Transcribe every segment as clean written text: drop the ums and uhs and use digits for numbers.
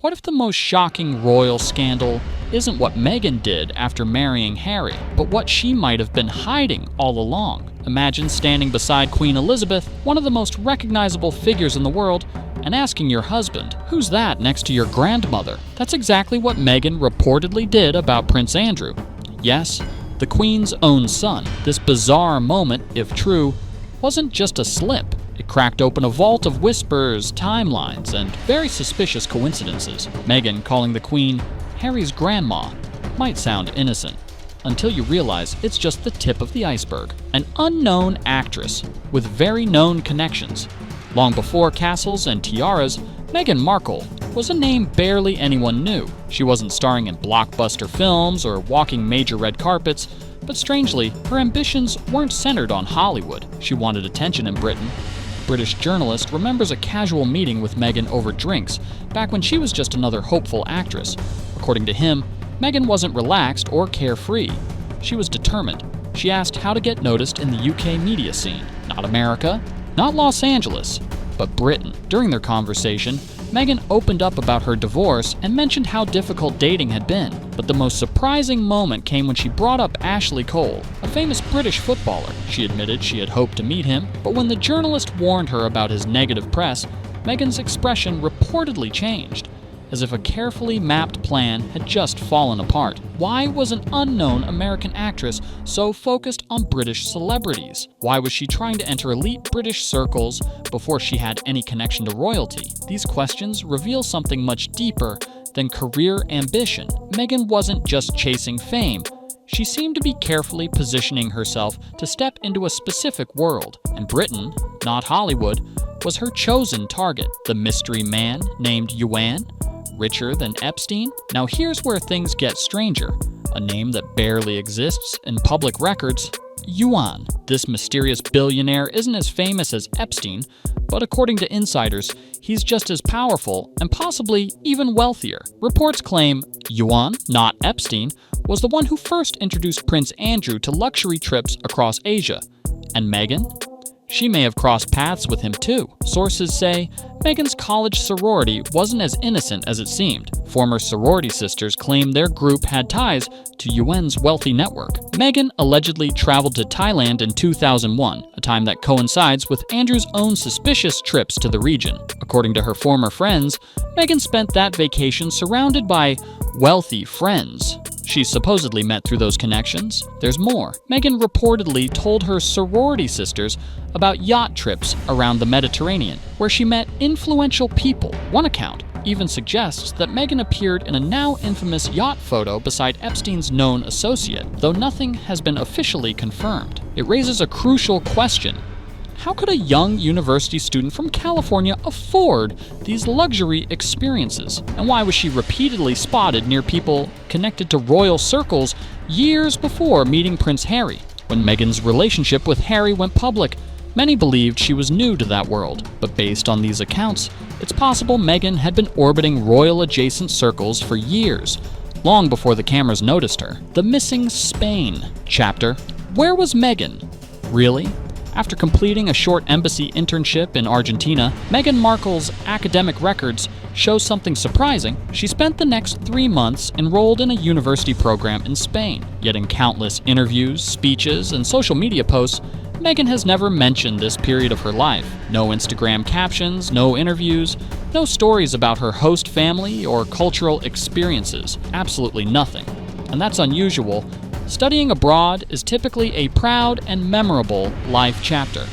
What if the most shocking royal scandal isn't what Meghan did after marrying Harry, but what she might have been hiding all along? Imagine standing beside Queen Elizabeth, one of the most recognizable figures in the world, and asking your husband, "Who's that next to your grandmother?" That's exactly what Meghan reportedly did about Prince Andrew. Yes, the Queen's own son. This bizarre moment, if true, wasn't just a slip. It cracked open a vault of whispers, timelines, and very suspicious coincidences. Meghan calling the Queen Harry's grandma might sound innocent, until you realize it's just the tip of the iceberg. An unknown actress with very known connections. Long before castles and tiaras, Meghan Markle was a name barely anyone knew. She wasn't starring in blockbuster films or walking major red carpets, but strangely, her ambitions weren't centered on Hollywood. She wanted attention in Britain. A British journalist remembers a casual meeting with Meghan over drinks back when she was just another hopeful actress. According to him, Meghan wasn't relaxed or carefree. She was determined. She asked how to get noticed in the UK media scene. Not America, not Los Angeles, but Britain. During their conversation, Meghan opened up about her divorce and mentioned how difficult dating had been. But the most surprising moment came when she brought up Ashley Cole, a famous British footballer. She admitted she had hoped to meet him, but when the journalist warned her about his negative press, Meghan's expression reportedly changed, as if a carefully mapped plan had just fallen apart. Why was an unknown American actress so focused on British celebrities? Why was she trying to enter elite British circles before she had any connection to royalty? These questions reveal something much deeper than career ambition. Meghan wasn't just chasing fame. She seemed to be carefully positioning herself to step into a specific world, and Britain, not Hollywood, was her chosen target. The mystery man named Yuan, richer than Epstein? Now here's where things get stranger. A name that barely exists in public records, Yuan. This mysterious billionaire isn't as famous as Epstein, but according to insiders, he's just as powerful and possibly even wealthier. Reports claim Yuan, not Epstein, was the one who first introduced Prince Andrew to luxury trips across Asia. And Meghan? She may have crossed paths with him too. Sources say Meghan's college sorority wasn't as innocent as it seemed. Former sorority sisters claim their group had ties to Yuan's wealthy network. Meghan allegedly traveled to Thailand in 2001, a time that coincides with Andrew's own suspicious trips to the region. According to her former friends, Meghan spent that vacation surrounded by wealthy friends she supposedly met through those connections. There's more. Meghan reportedly told her sorority sisters about yacht trips around the Mediterranean, where she met influential people. One account even suggests that Meghan appeared in a now infamous yacht photo beside Epstein's known associate, though nothing has been officially confirmed. It raises a crucial question. How could a young university student from California afford these luxury experiences? And why was she repeatedly spotted near people connected to royal circles years before meeting Prince Harry? When Meghan's relationship with Harry went public, many believed she was new to that world. But based on these accounts, it's possible Meghan had been orbiting royal-adjacent circles for years, long before the cameras noticed her. The Missing Spain chapter. Where was Meghan? Really? After completing a short embassy internship in Argentina, Meghan Markle's academic records show something surprising. She spent the next 3 months enrolled in a university program in Spain. Yet in countless interviews, speeches, and social media posts, Meghan has never mentioned this period of her life. No Instagram captions, no interviews, no stories about her host family or cultural experiences. Absolutely nothing. And that's unusual. Studying abroad is typically a proud and memorable life chapter.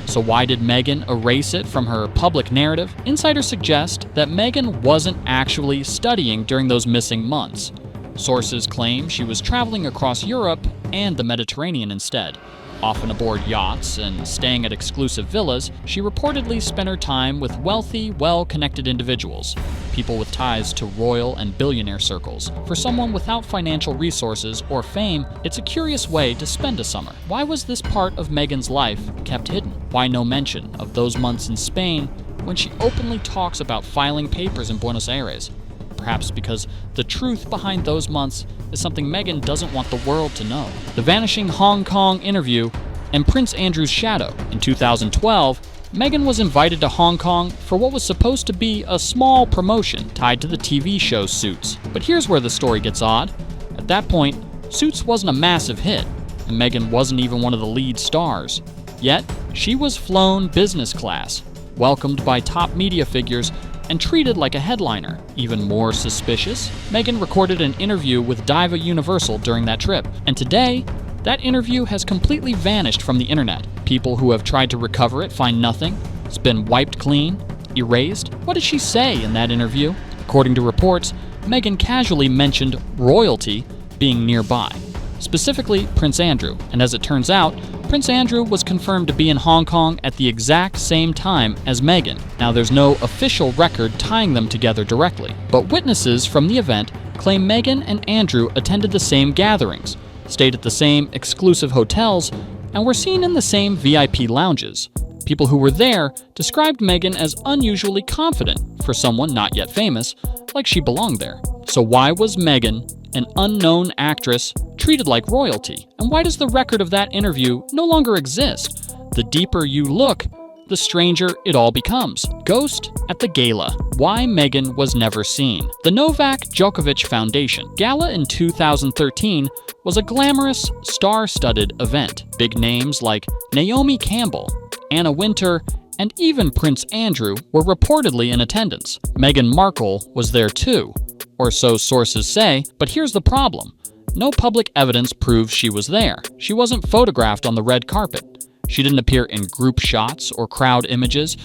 So why did Meghan erase it from her public narrative? Insiders suggest that Meghan wasn't actually studying during those missing months. Sources claim she was traveling across Europe and the Mediterranean instead. Often aboard yachts and staying at exclusive villas, she reportedly spent her time with wealthy, well-connected individuals, people with ties to royal and billionaire circles. For someone without financial resources or fame, it's a curious way to spend a summer. Why was this part of Meghan's life kept hidden? Why no mention of those months in Spain when she openly talks about filing papers in Buenos Aires? Perhaps because the truth behind those months is something Meghan doesn't want the world to know. The vanishing Hong Kong interview and Prince Andrew's shadow. In 2012, Meghan was invited to Hong Kong for what was supposed to be a small promotion tied to the TV show Suits. But here's where the story gets odd. At that point, Suits wasn't a massive hit, and Meghan wasn't even one of the lead stars. Yet, she was flown business class, welcomed by top media figures, and treated like a headliner. Even more suspicious, Meghan recorded an interview with Diva Universal during that trip, and today, that interview has completely vanished from the internet. People who have tried to recover it find nothing. It's been wiped clean, erased. What did she say in that interview? According to reports, Meghan casually mentioned royalty being nearby, specifically Prince Andrew, and as it turns out, Prince Andrew was confirmed to be in Hong Kong at the exact same time as Meghan. Now, there's no official record tying them together directly, but witnesses from the event claim Meghan and Andrew attended the same gatherings, stayed at the same exclusive hotels, and were seen in the same VIP lounges. People who were there described Meghan as unusually confident for someone not yet famous, like she belonged there. So why was Meghan, an unknown actress, treated like royalty? And why does the record of that interview no longer exist? The deeper you look, the stranger it all becomes. Ghost at the gala. Why Meghan was never seen. The Novak Djokovic Foundation Gala in 2013 was a glamorous, star-studded event. Big names like Naomi Campbell, Anna Wintour, and even Prince Andrew were reportedly in attendance. Meghan Markle was there too, or so sources say, but here's the problem. No public evidence proves she was there. She wasn't photographed on the red carpet. She didn't appear in group shots or crowd images.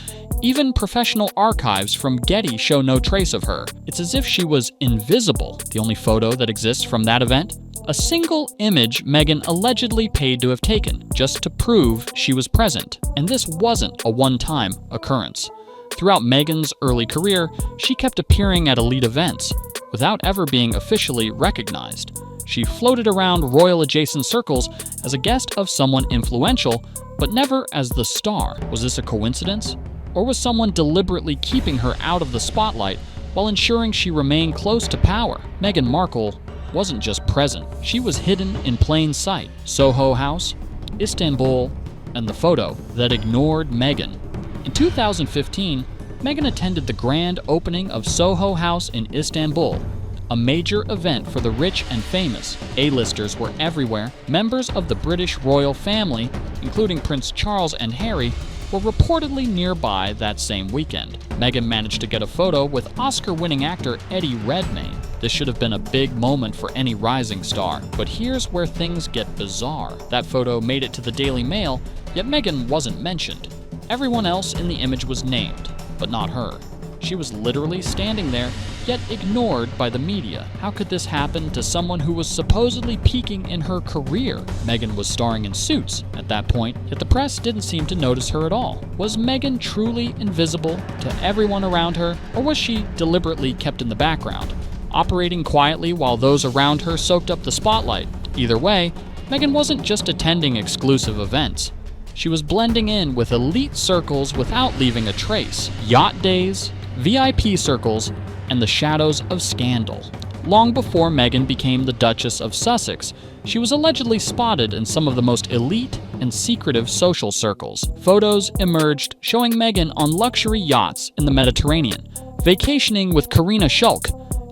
Even professional archives from Getty show no trace of her. It's as if she was invisible. The only photo that exists from that event? A single image Meghan allegedly paid to have taken, just to prove she was present. And this wasn't a one-time occurrence. Throughout Meghan's early career, she kept appearing at elite events, without ever being officially recognized. She floated around royal-adjacent circles as a guest of someone influential, but never as the star. Was this a coincidence? Or was someone deliberately keeping her out of the spotlight while ensuring she remained close to power? Meghan Markle wasn't just present, she was hidden in plain sight. Soho House, Istanbul, and the photo that ignored Meghan. In 2015, Meghan attended the grand opening of Soho House in Istanbul, a major event for the rich and famous. A-listers were everywhere. Members of the British royal family, including Prince Charles and Harry, were reportedly nearby that same weekend. Meghan managed to get a photo with Oscar-winning actor Eddie Redmayne. This should have been a big moment for any rising star, but here's where things get bizarre. That photo made it to the Daily Mail, yet Meghan wasn't mentioned. Everyone else in the image was named, but not her. She was literally standing there, yet ignored by the media. How could this happen to someone who was supposedly peaking in her career? Meghan was starring in Suits at that point, yet the press didn't seem to notice her at all. Was Meghan truly invisible to everyone around her, or was she deliberately kept in the background, operating quietly while those around her soaked up the spotlight? Either way, Meghan wasn't just attending exclusive events. She was blending in with elite circles without leaving a trace. Yacht days, VIP circles, and the shadows of scandal. Long before Meghan became the Duchess of Sussex, she was allegedly spotted in some of the most elite and secretive social circles. Photos emerged showing Meghan on luxury yachts in the Mediterranean, vacationing with Karina Schulk,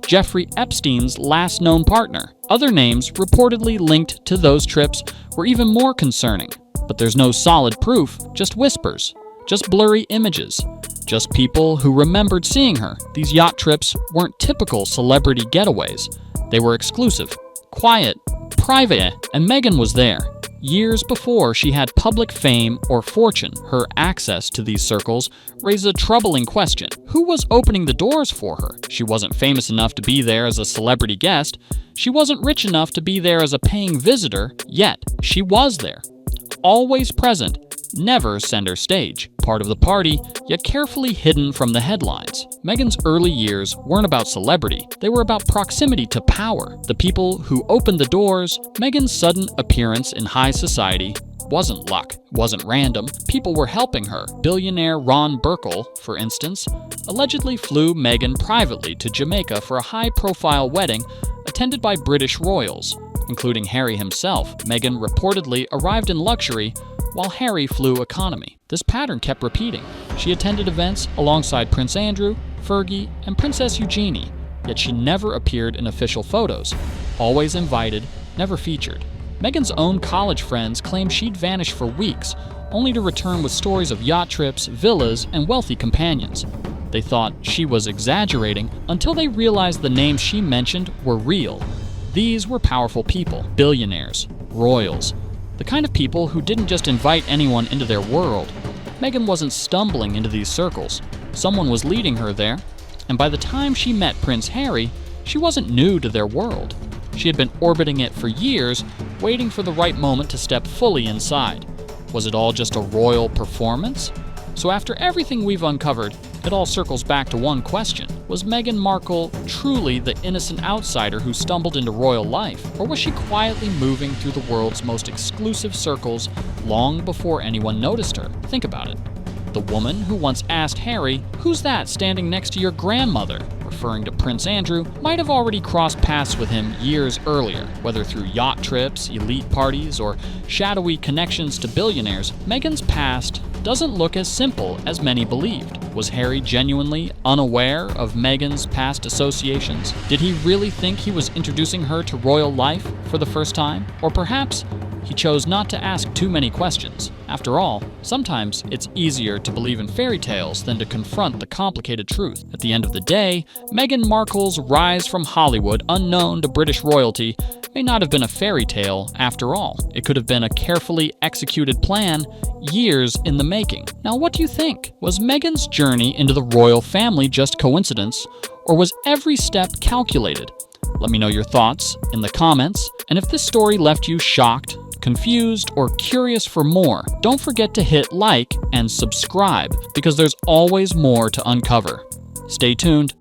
Jeffrey Epstein's last known partner. Other names reportedly linked to those trips were even more concerning. But there's no solid proof, just whispers, just blurry images, just people who remembered seeing her. These yacht trips weren't typical celebrity getaways. They were exclusive, quiet, private, and Meghan was there. Years before she had public fame or fortune, her access to these circles raised a troubling question. Who was opening the doors for her? She wasn't famous enough to be there as a celebrity guest. She wasn't rich enough to be there as a paying visitor, yet she was there. Always present, never center stage. Part of the party, yet carefully hidden from the headlines. Meghan's early years weren't about celebrity. They were about proximity to power. The people who opened the doors. Meghan's sudden appearance in high society wasn't luck, wasn't random. People were helping her. Billionaire Ron Burkle, for instance, allegedly flew Meghan privately to Jamaica for a high-profile wedding attended by British royals, including Harry himself. Meghan reportedly arrived in luxury, while Harry flew economy. This pattern kept repeating. She attended events alongside Prince Andrew, Fergie, and Princess Eugenie, yet she never appeared in official photos. Always invited, never featured. Meghan's own college friends claimed she'd vanish for weeks, only to return with stories of yacht trips, villas, and wealthy companions. They thought she was exaggerating until they realized the names she mentioned were real. These were powerful people, billionaires, royals, the kind of people who didn't just invite anyone into their world. Meghan wasn't stumbling into these circles. Someone was leading her there, and by the time she met Prince Harry, she wasn't new to their world. She had been orbiting it for years, waiting for the right moment to step fully inside. Was it all just a royal performance? So after everything we've uncovered, it all circles back to one question. Was Meghan Markle truly the innocent outsider who stumbled into royal life? Or was she quietly moving through the world's most exclusive circles long before anyone noticed her? Think about it. The woman who once asked Harry, "Who's that standing next to your grandmother?" referring to Prince Andrew, might have already crossed paths with him years earlier. Whether through yacht trips, elite parties, or shadowy connections to billionaires, Meghan's past doesn't look as simple as many believed. Was Harry genuinely unaware of Meghan's past associations? Did he really think he was introducing her to royal life for the first time? Or perhaps he chose not to ask too many questions. After all, sometimes it's easier to believe in fairy tales than to confront the complicated truth. At the end of the day, Meghan Markle's rise from Hollywood, unknown to British royalty, may not have been a fairy tale after all. It could have been a carefully executed plan, years in the making. Now, what do you think? Was Meghan's journey into the royal family just coincidence, or was every step calculated? Let me know your thoughts in the comments, and if this story left you shocked, confused, or curious for more, don't forget to hit like and subscribe, because there's always more to uncover. Stay tuned.